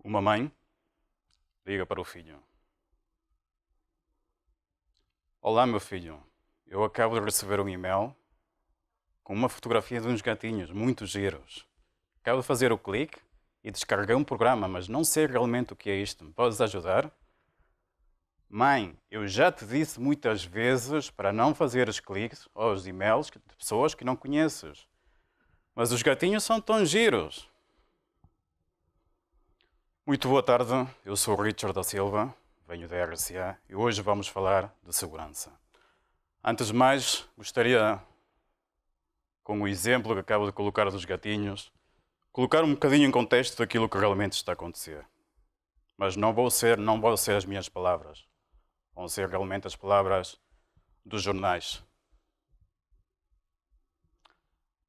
Uma mãe liga para o filho. Olá, meu filho. Eu acabo de receber um e-mail com uma fotografia de uns gatinhos muito giros. Acabo de fazer o clique e descarreguei um programa, mas não sei realmente o que é isto. Me podes ajudar? Mãe, eu já te disse muitas vezes para não fazeres cliques aos e-mails de pessoas que não conheces. Mas os gatinhos são tão giros. Muito boa tarde, eu sou o Richard da Silva, venho da RCA e hoje vamos falar de segurança. Antes de mais, gostaria, com o exemplo que acabo de colocar dos gatinhos, colocar um bocadinho em contexto daquilo que realmente está a acontecer. Mas não vão ser as minhas palavras, vão ser realmente as palavras dos jornais.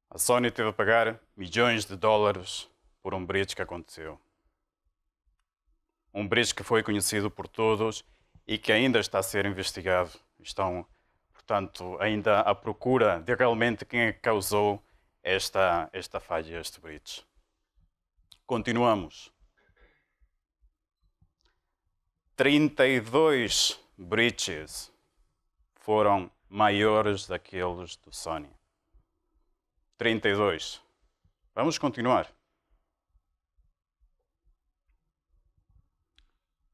A Sony teve a pagar milhões de dólares por um breach que aconteceu. Um breach que foi conhecido por todos e que ainda está a ser investigado. Estão, portanto, ainda à procura de realmente quem é que causou esta falha, este breach. Continuamos. 32 breaches foram maiores daqueles do Sony. 32. Vamos continuar.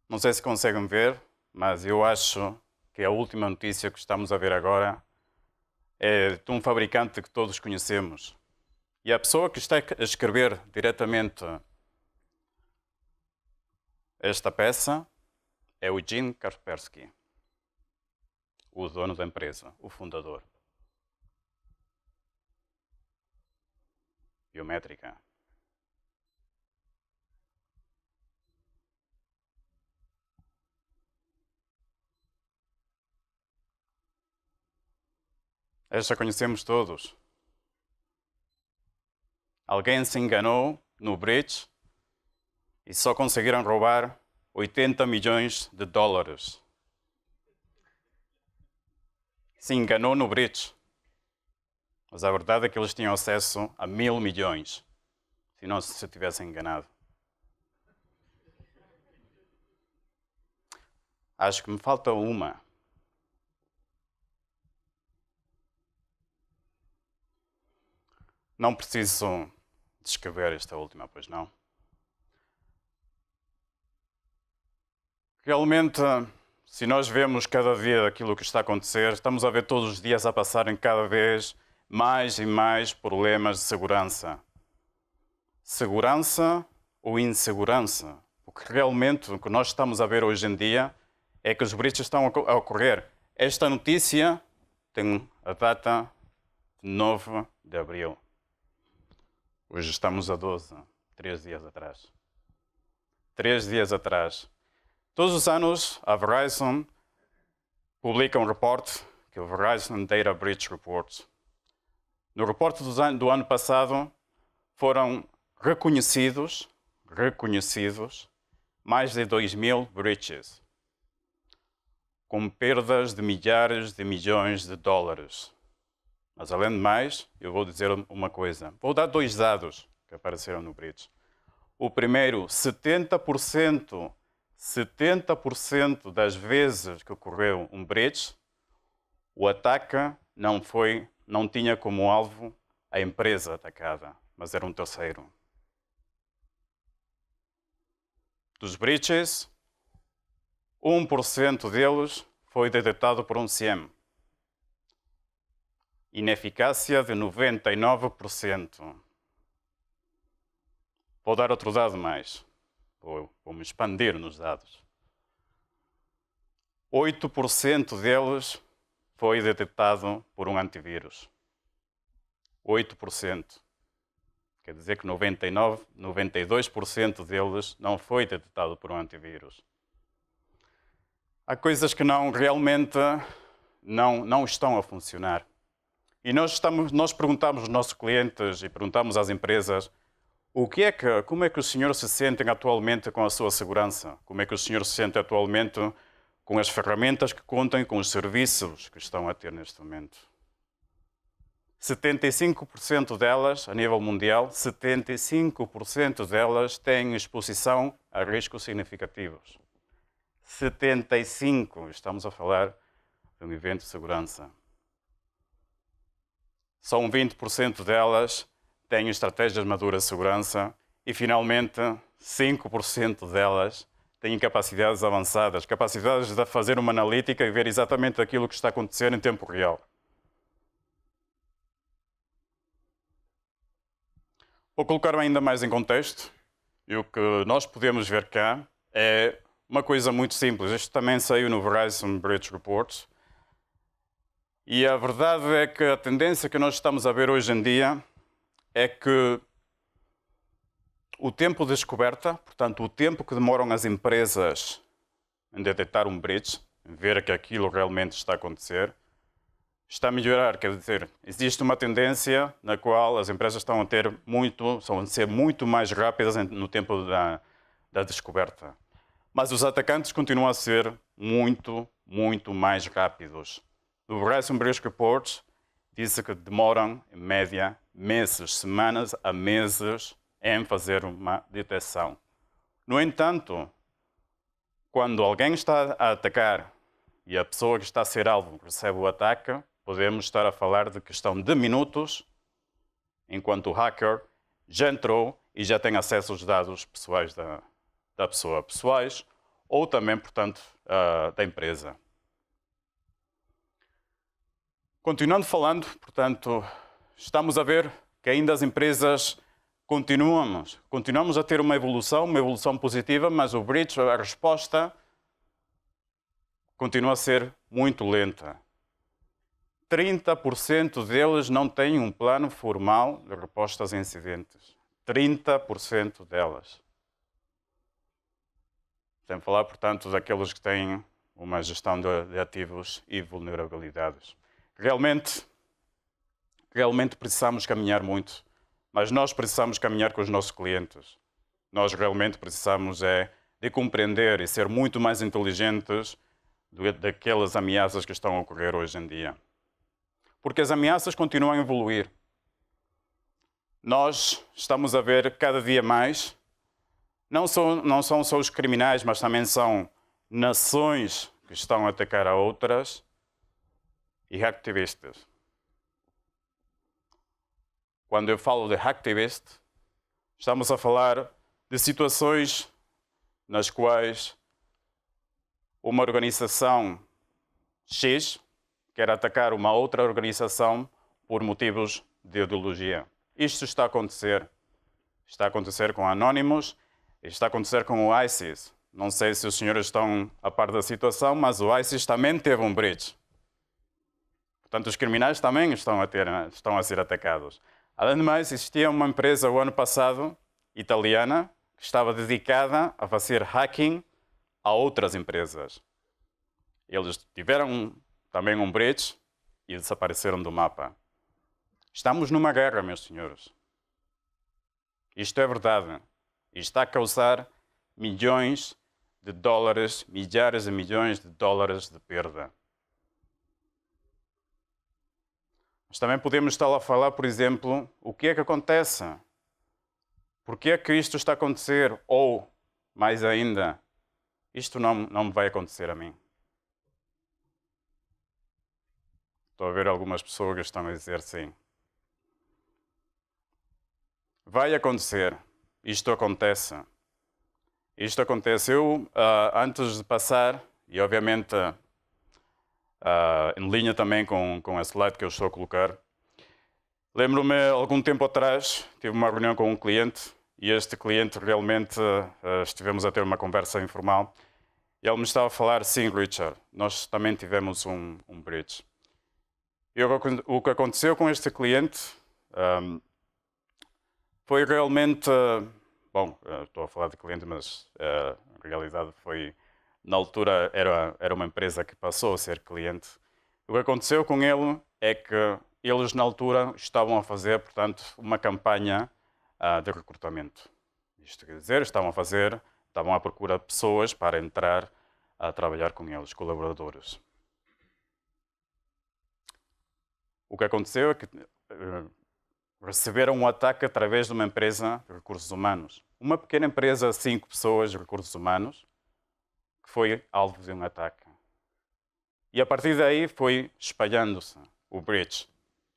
Não sei se conseguem ver, mas eu acho que a última notícia que estamos a ver agora é de um fabricante que todos conhecemos. E a pessoa que está a escrever diretamente esta peça é o Gene Kaspersky, o dono da empresa, o fundador. Biométrica. Esta conhecemos todos. Alguém se enganou no breach e só conseguiram roubar 80 milhões de dólares. Se enganou no breach. Mas a verdade é que eles tinham acesso a 1.000 milhões, se não se tivessem enganado. Acho que me falta uma. Não preciso descrever esta última, pois não? Realmente, se nós vemos cada dia aquilo que está a acontecer, estamos a ver todos os dias a passarem cada vez mais e mais problemas de segurança. Segurança ou insegurança? O que realmente o que nós estamos a ver hoje em dia é que os breaches estão a ocorrer. Esta notícia tem a data de 9 de abril. Hoje estamos a 12, 3 dias atrás. 3 dias atrás. Todos os anos, a Verizon publica um reporte, que é o Verizon Data Breach Report. No reporte do ano passado, foram reconhecidos mais de 2.000 breaches, com perdas de milhares de milhões de dólares. Mas, além de mais, eu vou dizer uma coisa. Vou dar 2 dados que apareceram no breach. O primeiro, 70% das vezes que ocorreu um breach, o ataque não tinha como alvo a empresa atacada, mas era um terceiro. Dos breaches, 1% deles foi detectado por um CIEM. Ineficácia de 99%. Vou dar outro dado mais. Vou-me expandir nos dados. 8% deles foi detectado por um antivírus. 8%. Quer dizer que 92% deles não foi detectado por um antivírus. Há coisas que realmente não estão a funcionar. E nós perguntamos aos nossos clientes e perguntamos às empresas como é que o senhor se sente atualmente com a sua segurança? Como é que o senhor se sente atualmente com as ferramentas que contem com os serviços que estão a ter neste momento? 75% delas, a nível mundial, 75% delas têm exposição a riscos significativos. 75%, estamos a falar de um evento de segurança. Só 20% delas têm estratégias maduras de segurança e, finalmente, 5% delas têm capacidades avançadas, capacidades de fazer uma analítica e ver exatamente aquilo que está a acontecer em tempo real. Vou colocar ainda mais em contexto, e o que nós podemos ver cá é uma coisa muito simples. Isto também saiu no Verizon Breach Report. E a verdade é que a tendência que nós estamos a ver hoje em dia é que o tempo de descoberta, portanto, o tempo que demoram as empresas em detectar um breach, em ver que aquilo realmente está a acontecer, está a melhorar. Quer dizer, existe uma tendência na qual as empresas estão a ser muito mais rápidas no tempo da descoberta. Mas os atacantes continuam a ser muito mais rápidos. O Verizon Breach Report disse que demoram, em média, meses, semanas a meses em fazer uma detecção. No entanto, quando alguém está a atacar e a pessoa que está a ser alvo recebe o ataque, podemos estar a falar de questão de minutos, enquanto o hacker já entrou e já tem acesso aos dados pessoais da pessoa, pessoais ou também, portanto, da empresa. Continuando falando, portanto, estamos a ver que ainda as empresas continuamos a ter uma evolução positiva, mas o breach, a resposta, continua a ser muito lenta. 30% deles não têm um plano formal de respostas a incidentes. 30% delas. Sem falar, portanto, daqueles que têm uma gestão de ativos e vulnerabilidades. Realmente precisamos caminhar muito, mas nós precisamos caminhar com os nossos clientes. Nós realmente precisamos de compreender e ser muito mais inteligentes daquelas ameaças que estão a ocorrer hoje em dia. Porque as ameaças continuam a evoluir. Nós estamos a ver cada dia mais, não são só os criminais, mas também são nações que estão a atacar a outras e hacktivistas. Quando eu falo de hacktivist, estamos a falar de situações nas quais uma organização X quer atacar uma outra organização por motivos de ideologia. Isto está a acontecer. Está a acontecer com Anonymous, está a acontecer com o ISIS. Não sei se os senhores estão a par da situação, mas o ISIS também teve um breach. Portanto, os criminais também estão a ser atacados. Além de mais, existia uma empresa o ano passado, italiana, que estava dedicada a fazer hacking a outras empresas. Eles tiveram também um breach e desapareceram do mapa. Estamos numa guerra, meus senhores. Isto é verdade. Isto está a causar milhões de dólares, milhares de milhões de dólares de perda. Mas também podemos estar a falar, por exemplo, o que é que acontece? Por que é que isto está a acontecer? Ou, mais ainda, isto não me vai acontecer a mim. Estou a ver algumas pessoas que estão a dizer sim. Vai acontecer. Isto acontece. Isto aconteceu antes de passar, e obviamente em linha também com a slide que eu estou a colocar. Lembro-me, algum tempo atrás, tive uma reunião com um cliente, e este cliente realmente estivemos a ter uma conversa informal, e ele me estava a falar, sim, Richard, nós também tivemos um breach. E o que aconteceu com este cliente foi realmente... Bom, estou a falar de cliente, mas na realidade foi... Na altura era uma empresa que passou a ser cliente. O que aconteceu com ele é que eles na altura estavam a fazer, portanto, uma campanha de recrutamento. Isto quer dizer, estavam à procura de pessoas para entrar a trabalhar com eles, colaboradores. O que aconteceu é que receberam um ataque através de uma empresa de recursos humanos. Uma pequena empresa, 5 pessoas de recursos humanos, que foi alvo de um ataque. E a partir daí foi espalhando-se o breach.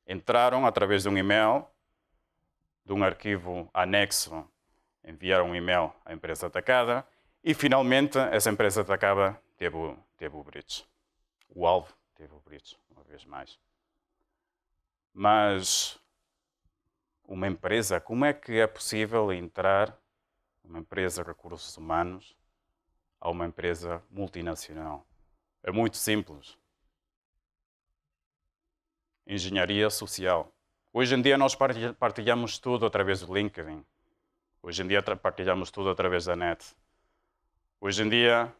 Entraram através de um e-mail, de um arquivo anexo, enviaram um e-mail à empresa atacada e finalmente essa empresa atacada teve o breach. O alvo teve o breach, uma vez mais. Mas uma empresa, como é que é possível entrar uma empresa de recursos humanos a uma empresa multinacional? É muito simples. Engenharia social. Hoje em dia nós partilhamos tudo através do LinkedIn. Hoje em dia partilhamos tudo através da net. Hoje em dia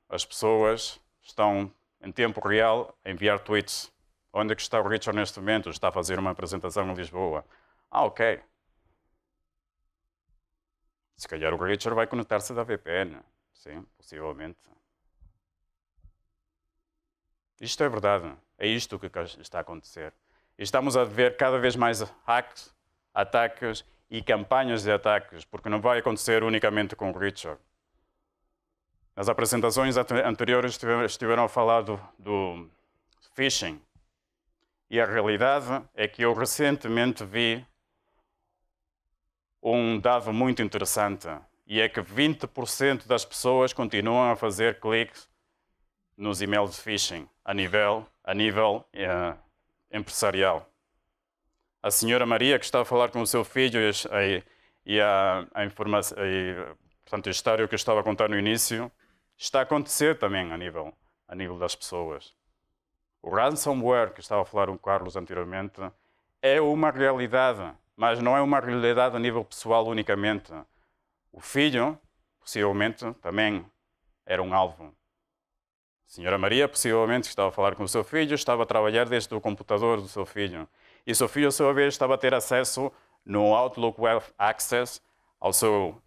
as pessoas estão em tempo real a enviar tweets. Onde é que está o Richard neste momento? Está a fazer uma apresentação em Lisboa. Ah, ok. Se calhar o Richard vai conectar-se da VPN. Sim, possivelmente. Isto é verdade. É isto que está a acontecer. E estamos a ver cada vez mais hacks, ataques e campanhas de ataques, porque não vai acontecer unicamente com o Richard. Nas apresentações anteriores estiveram a falar do phishing. E a realidade é que eu recentemente vi um dado muito interessante. E é que 20% das pessoas continuam a fazer cliques nos e-mails de phishing a nível empresarial. A senhora Maria, que está a falar com o seu filho e a informação, portanto, a história que eu estava a contar no início, está a acontecer também a nível das pessoas. O ransomware, que estava a falar o Carlos anteriormente, é uma realidade, mas não é uma realidade a nível pessoal unicamente. O filho, possivelmente, também era um alvo. A senhora Maria, possivelmente, estava a falar com o seu filho, estava a trabalhar desde o computador do seu filho. E o seu filho, a sua vez, estava a ter acesso no Outlook Web Access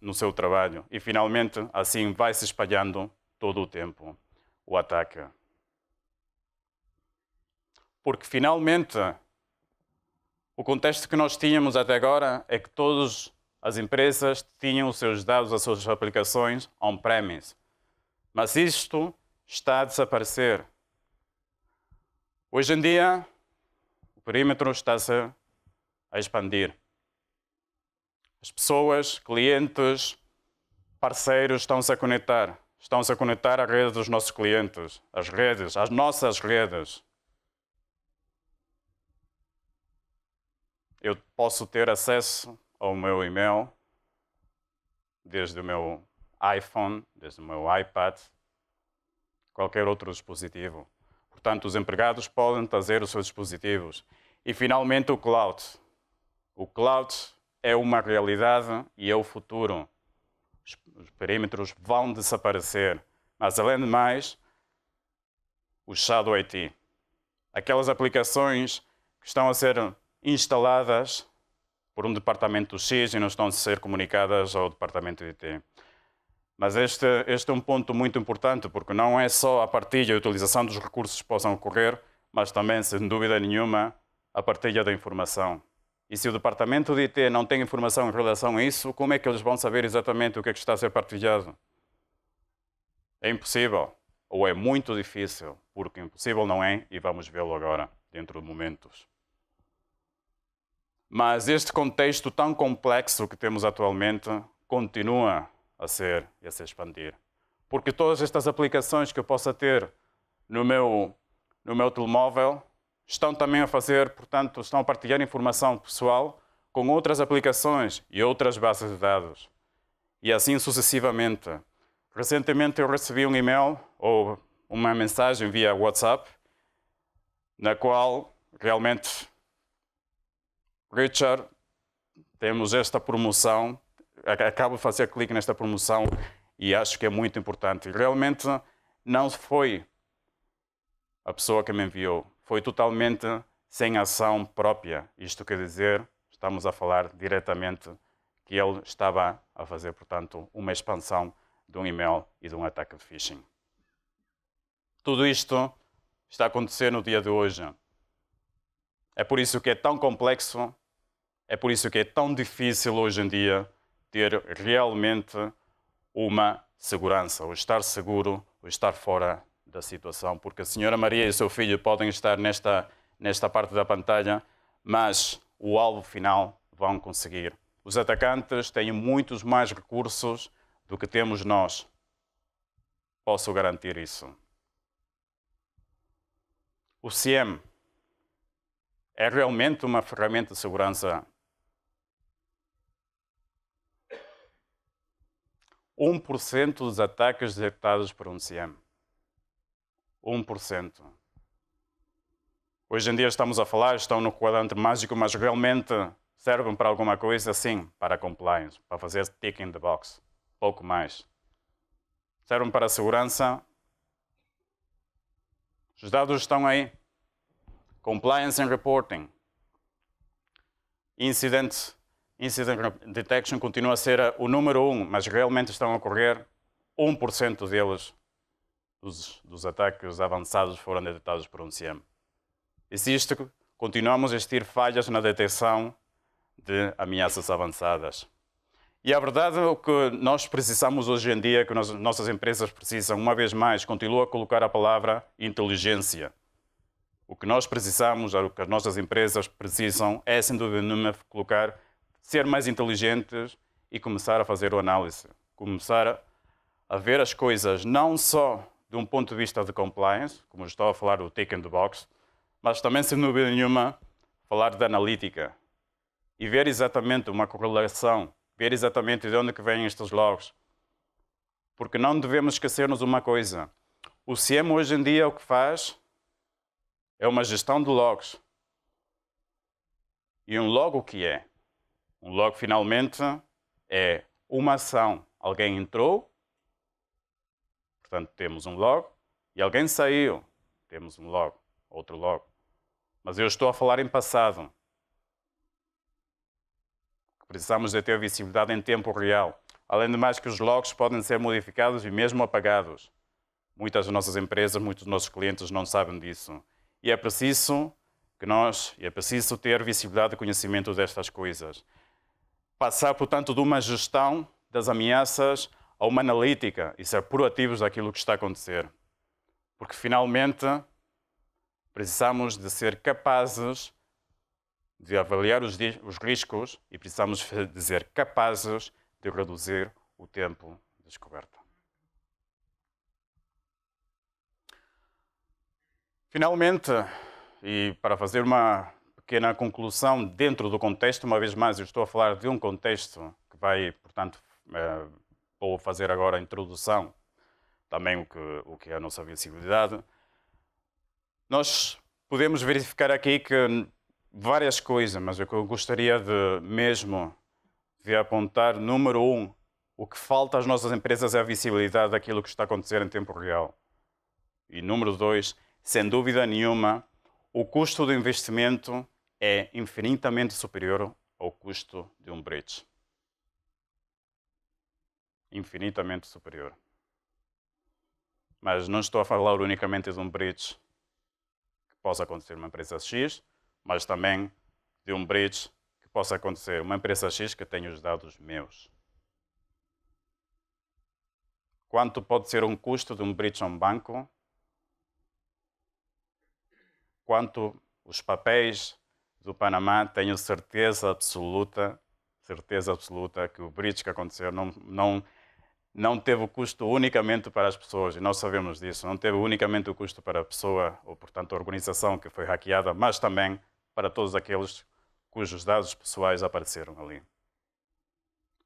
no seu trabalho. E, finalmente, assim vai se espalhando todo o tempo o ataque. Porque, finalmente, o contexto que nós tínhamos até agora é que todas as empresas tinham os seus dados, as suas aplicações on-premise. Mas isto está a desaparecer. Hoje em dia, o perímetro está-se a expandir. As pessoas, clientes, parceiros estão-se a conectar. Estão-se a conectar à rede dos nossos clientes, às nossas redes. Eu posso ter acesso ao meu e-mail desde o meu iPhone, desde o meu iPad, qualquer outro dispositivo. Portanto, os empregados podem trazer os seus dispositivos. E, finalmente, o cloud. O cloud é uma realidade e é o futuro. Os perímetros vão desaparecer. Mas, além de mais, o Shadow IT. Aquelas aplicações que estão a ser instaladas por um departamento X e não estão a ser comunicadas ao departamento de IT. Mas este é um ponto muito importante, porque não é só a partilha e a utilização dos recursos que possam ocorrer, mas também, sem dúvida nenhuma, a partilha da informação. E se o departamento de IT não tem informação em relação a isso, como é que eles vão saber exatamente o que é que está a ser partilhado? É impossível, ou é muito difícil, porque impossível não é, e vamos vê-lo agora, dentro de momentos. Mas este contexto tão complexo que temos atualmente continua a se expandir. Porque todas estas aplicações que eu possa ter no meu telemóvel estão também a fazer, portanto, estão a partilhar informação pessoal com outras aplicações e outras bases de dados. E assim sucessivamente. Recentemente eu recebi um e-mail ou uma mensagem via WhatsApp, na qual realmente, Richard, temos esta promoção, acabo de fazer clique nesta promoção e acho que é muito importante. Realmente não foi a pessoa que me enviou, foi totalmente sem ação própria. Isto quer dizer, estamos a falar diretamente que ele estava a fazer, portanto, uma expansão de um e-mail e de um ataque de phishing. Tudo isto está a acontecer no dia de hoje. É por isso que é tão complexo, é por isso que é tão difícil hoje em dia ter realmente uma segurança, ou estar seguro, ou estar fora da situação. Porque a senhora Maria e o seu filho podem estar nesta parte da pantalha, mas o alvo final vão conseguir. Os atacantes têm muitos mais recursos do que temos nós. Posso garantir isso. O CIEM é realmente uma ferramenta de segurança. 1% dos ataques detectados por um CIEM. 1%. Hoje em dia estamos a falar, estão no quadrante mágico, mas realmente servem para alguma coisa? Sim, para compliance, para fazer tick in the box. Pouco mais. Servem para a segurança? Os dados estão aí. Compliance and reporting. Incident detection continua a ser o número 1, mas realmente estão a ocorrer 1% deles, dos ataques avançados, foram detectados por um CIEM. Continuamos a existir falhas na detecção de ameaças avançadas. E a verdade é o que nós precisamos hoje em dia, que nossas empresas precisam, uma vez mais, continua a colocar a palavra inteligência. O que nós precisamos, o que as nossas empresas precisam, é, sem dúvida nenhuma, ser mais inteligentes e começar a fazer a análise. Começar a ver as coisas não só de um ponto de vista de compliance, como estou a falar do tick in the box, mas também, sem dúvida nenhuma, falar de analítica e ver exatamente uma correlação, ver exatamente de onde que vêm estes logs. Porque não devemos esquecer-nos de uma coisa. O CIEM hoje em dia o que faz é uma gestão de logs. E um log o que é? Um log, finalmente, é uma ação. Alguém entrou, portanto, temos um log, e alguém saiu, temos um log, outro log. Mas eu estou a falar em passado. Precisamos de ter visibilidade em tempo real. Além de mais que os logs podem ser modificados e mesmo apagados. Muitas das nossas empresas, muitos dos nossos clientes não sabem disso. E é preciso ter visibilidade e conhecimento destas coisas. Passar, portanto, de uma gestão das ameaças a uma analítica e ser proativos daquilo que está a acontecer. Porque, finalmente, precisamos de ser capazes de avaliar os riscos e precisamos de ser capazes de reduzir o tempo de descoberta. Finalmente, e para fazer uma pequena conclusão dentro do contexto, uma vez mais eu estou a falar de um contexto que vai, portanto, vou fazer agora a introdução, também o que é a nossa visibilidade. Nós podemos verificar aqui que várias coisas, mas o que eu gostaria de apontar, número 1, o que falta às nossas empresas é a visibilidade daquilo que está a acontecer em tempo real. E número 2, sem dúvida nenhuma, o custo do investimento é infinitamente superior ao custo de um breach. Infinitamente superior. Mas não estou a falar unicamente de um breach que possa acontecer numa empresa X, mas também de um breach que possa acontecer uma empresa X que tenha os dados meus. Quanto pode ser um custo de um breach a um banco? Quanto os papéis do Panamá, tenho certeza absoluta que o breach que aconteceu não teve o custo unicamente para as pessoas, e nós sabemos disso, não teve unicamente o custo para a pessoa, ou portanto a organização que foi hackeada, mas também para todos aqueles cujos dados pessoais apareceram ali.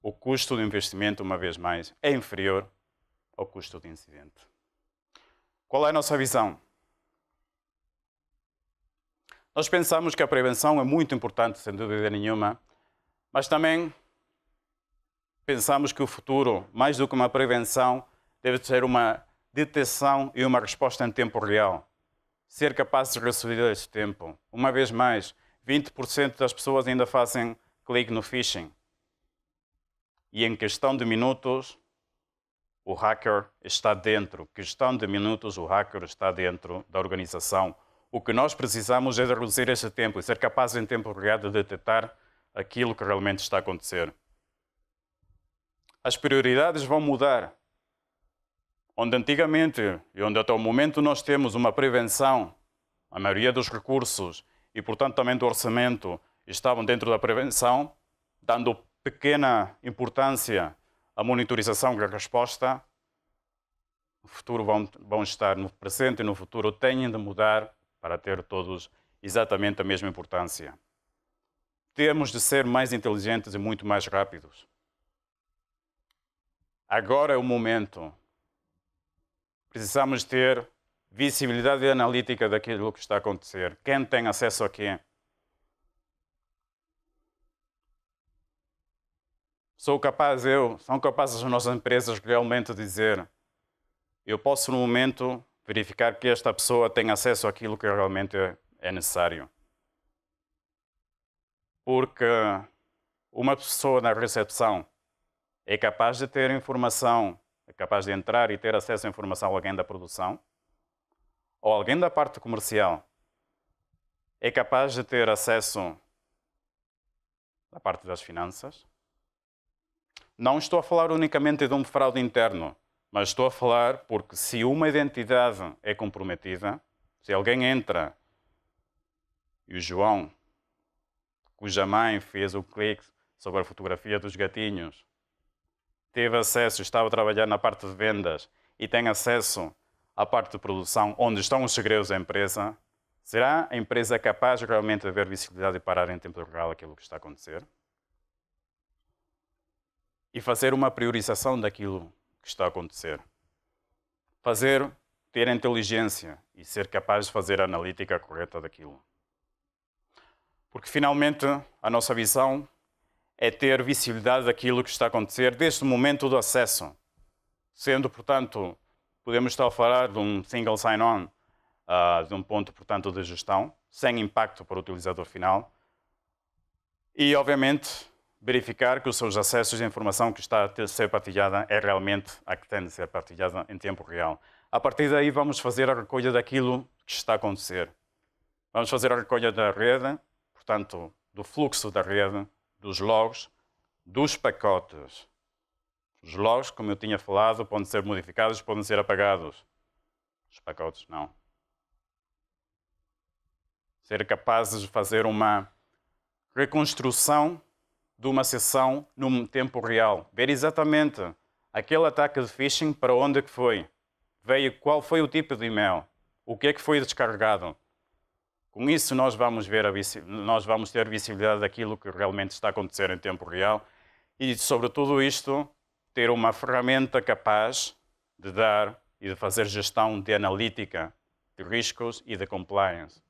O custo do investimento, uma vez mais, é inferior ao custo do incidente. Qual é a nossa visão? Nós pensamos que a prevenção é muito importante, sem dúvida nenhuma, mas também pensamos que o futuro, mais do que uma prevenção, deve ser uma detecção e uma resposta em tempo real. Ser capaz de reduzir esse tempo. Uma vez mais, 20% das pessoas ainda fazem clique no phishing. E em questão de minutos, o hacker está dentro. Questão de minutos, o hacker está dentro da organização. O que nós precisamos é de reduzir este tempo e ser capazes em tempo real de detectar aquilo que realmente está a acontecer. As prioridades vão mudar. Onde antigamente e onde até o momento nós temos uma prevenção, a maioria dos recursos e, portanto, também do orçamento estavam dentro da prevenção, dando pequena importância à monitorização e à resposta, no futuro vão estar no presente e no futuro têm de mudar para ter todos exatamente a mesma importância. Temos de ser mais inteligentes e muito mais rápidos. Agora é o momento. Precisamos ter visibilidade analítica daquilo que está a acontecer. Quem tem acesso a quê? São capazes as nossas empresas realmente dizer: eu posso no momento verificar que esta pessoa tem acesso àquilo que realmente é necessário. Porque uma pessoa na recepção é capaz de ter informação, é capaz de entrar e ter acesso à informação a alguém da produção, ou alguém da parte comercial é capaz de ter acesso à parte das finanças. Não estou a falar unicamente de um fraude interno, mas estou a falar porque se uma identidade é comprometida, se alguém entra e o João, cuja mãe fez o clique sobre a fotografia dos gatinhos, teve acesso, estava a trabalhar na parte de vendas e tem acesso à parte de produção, onde estão os segredos da empresa, será a empresa capaz realmente de ver visibilidade e parar em tempo real aquilo que está a acontecer? E fazer uma priorização daquilo que está a acontecer. Ter inteligência e ser capaz de fazer a analítica correta daquilo. Porque finalmente a nossa visão é ter visibilidade daquilo que está a acontecer desde o momento do acesso. Sendo, portanto, podemos estar a falar de um single sign-on, de um ponto, portanto, de gestão, sem impacto para o utilizador final. E, obviamente, verificar que os seus acessos de informação que está a ser partilhada é realmente a que tem de ser partilhada em tempo real. A partir daí vamos fazer a recolha daquilo que está a acontecer. Vamos fazer a recolha da rede, portanto, do fluxo da rede, dos logs, dos pacotes. Os logs, como eu tinha falado, podem ser modificados, podem ser apagados. Os pacotes, não. Ser capazes de fazer uma reconstrução de uma sessão num tempo real. Ver exatamente aquele ataque de phishing para onde é que foi. Qual foi o tipo de e-mail. O que é que foi descarregado. Com isso nós vamos ter visibilidade daquilo que realmente está a acontecer em tempo real e sobre tudo isto ter uma ferramenta capaz de dar e de fazer gestão de analítica, de riscos e de compliance.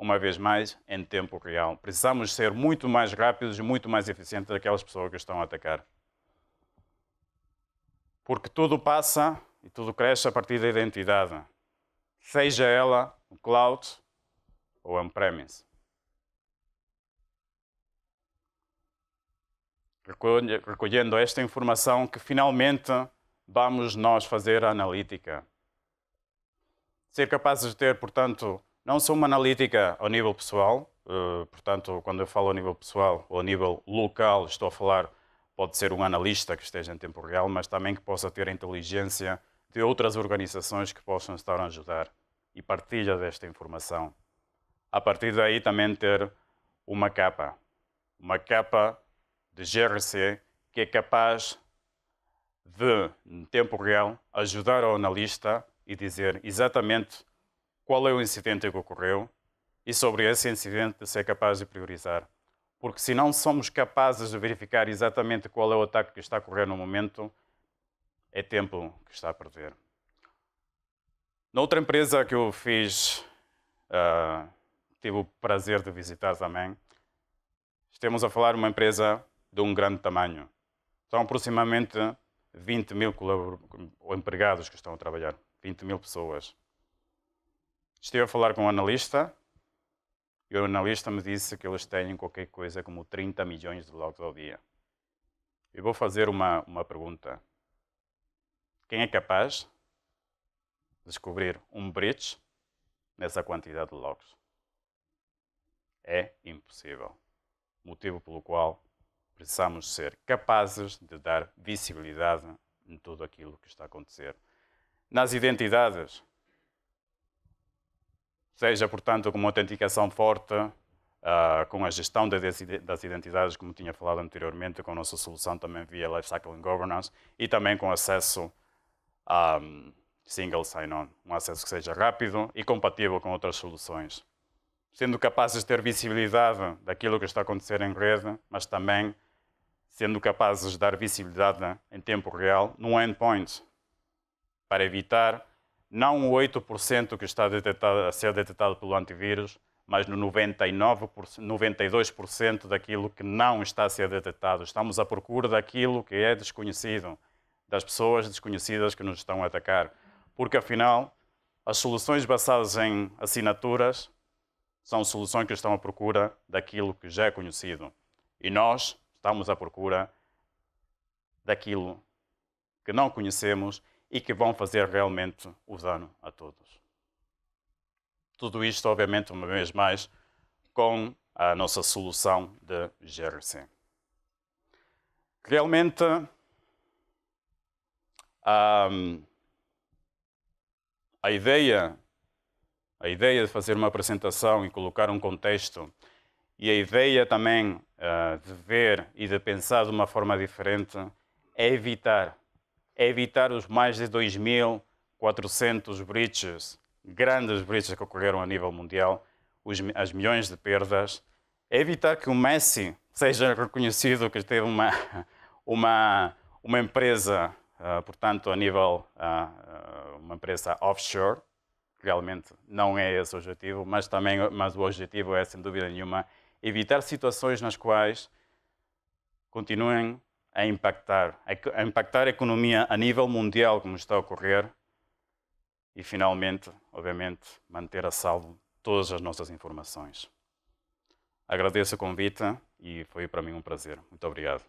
Uma vez mais, em tempo real. Precisamos ser muito mais rápidos e muito mais eficientes daquelas pessoas que estão a atacar. Porque tudo passa e tudo cresce a partir da identidade. Seja ela no cloud ou on-premise. Recolhendo esta informação que finalmente vamos nós fazer a analítica. Ser capazes de ter, portanto, não só uma analítica ao nível pessoal, portanto, quando eu falo ao nível pessoal ou ao nível local, estou a falar, pode ser um analista que esteja em tempo real, mas também que possa ter a inteligência de outras organizações que possam estar a ajudar e partilha desta informação. A partir daí também ter uma capa de GRC que é capaz de, em tempo real, ajudar ao analista e dizer exatamente qual é o incidente que ocorreu e sobre esse incidente ser capaz de priorizar. Porque se não somos capazes de verificar exatamente qual é o ataque que está a ocorrer no momento, é tempo que está a perder. Noutra empresa que eu fiz, tive o prazer de visitar também, estamos a falar de uma empresa de um grande tamanho. São aproximadamente 20 mil empregados que estão a trabalhar, 20 mil pessoas. Estive a falar com um analista e o analista me disse que eles têm qualquer coisa como 30 milhões de logs ao dia. Eu vou fazer uma pergunta. Quem é capaz de descobrir um breach nessa quantidade de logs. É impossível. Motivo pelo qual precisamos ser capazes de dar visibilidade em tudo aquilo que está a acontecer. Nas identidades, seja, portanto, com uma autenticação forte, com a gestão das identidades, como tinha falado anteriormente, com a nossa solução também via Lifecycle and Governance, e também com acesso a single sign-on, um acesso que seja rápido e compatível com outras soluções. Sendo capazes de ter visibilidade daquilo que está a acontecer em rede, mas também sendo capazes de dar visibilidade em tempo real no endpoint, para evitar não o 8% que está a ser detectado pelo antivírus, mas no 92% daquilo que não está a ser detectado. Estamos à procura daquilo que é desconhecido, das pessoas desconhecidas que nos estão a atacar. Porque, afinal, as soluções baseadas em assinaturas são soluções que estão à procura daquilo que já é conhecido. E nós estamos à procura daquilo que não conhecemos e que vão fazer realmente o dano a todos. Tudo isto, obviamente, uma vez mais, com a nossa solução de GRC. Realmente, a ideia de fazer uma apresentação e colocar um contexto, e a ideia também de ver e de pensar de uma forma diferente, é evitar os mais de 2.400 breaches, grandes breaches que ocorreram a nível mundial, as milhões de perdas, é evitar que o Messi seja reconhecido que teve uma empresa, portanto, a nível, uma empresa offshore. Realmente não é esse o objetivo, mas o objetivo é, sem dúvida nenhuma, evitar situações nas quais continuem a impactar a economia a nível mundial, como está a ocorrer, e finalmente, obviamente, manter a salvo todas as nossas informações. Agradeço o convite e foi para mim um prazer. Muito obrigado.